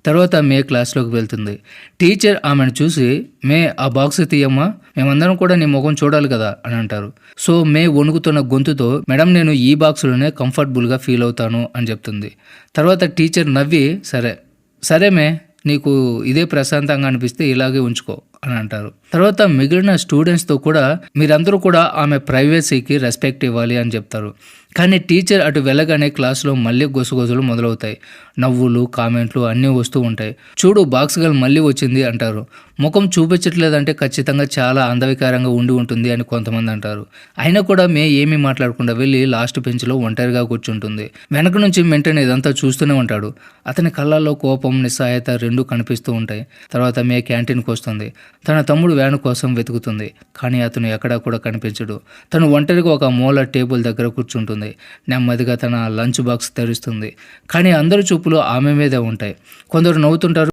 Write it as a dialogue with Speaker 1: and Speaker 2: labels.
Speaker 1: తర్వాత మే క్లాస్లోకి వెళ్తుంది. టీచర్ ఆమెను చూసి, మే ఆ బాక్స్ తీయమ్మా, మేమందరం కూడా నీ ముఖం చూడాలి కదా అని అంటారు. సో మే వణుకుతున్న గొంతుతో, మేడం నేను ఈ బాక్స్లోనే కంఫర్టబుల్గా ఫీల్ అవుతాను అని చెప్తుంది. తర్వాత టీచర్ నవ్వి, సరే మే, నీకు ఇదే ప్రశాంతంగా అనిపిస్తే ఇలాగే ఉంచుకో అని అంటారు. తర్వాత మిగిలిన స్టూడెంట్స్తో కూడా మీరందరూ కూడా ఆమె ప్రైవసీకి రెస్పెక్ట్ ఇవ్వాలి అని చెప్తారు. కానీ టీచర్ అటు వెళ్ళగానే క్లాస్లో మళ్ళీ గుసగుసలు మొదలవుతాయి. నవ్వులు, కామెంట్లు అన్నీ వస్తూ ఉంటాయి. చూడు బాక్స్ గర్ల్ మళ్ళీ వచ్చింది అంటారు. ముఖం చూపించట్లేదంటే ఖచ్చితంగా చాలా అందవికారంగా ఉండి ఉంటుంది అని కొంతమంది అంటారు. అయినా కూడా మే ఏమీ మాట్లాడకుండా వెళ్ళి లాస్ట్ బెంచ్లో ఒంటరిగా కూర్చుంటుంది. వెనక నుంచి మెంటన్ ఇదంతా చూస్తూనే ఉంటాడు. అతని కళ్ళల్లో కోపం, నిస్సహాయత రెండూ కనిపిస్తూ ఉంటాయి. తర్వాత మే క్యాంటీన్కి వస్తుంది. తన తమ్ముడు వ్యాను కోసం వెతుకుతుంది. కానీ అతను ఎక్కడా కూడా కనిపించడు. తను ఒంటరిగా ఒక మూల టేబుల్ దగ్గర కూర్చుంటుంది. నెమ్మదిగా తన లంచ్ బాక్స్ తెరుస్తుంది. కానీ అందరి చూపులు ఆమె మీదే ఉంటాయి. కొందరు నవ్వుతుంటారు,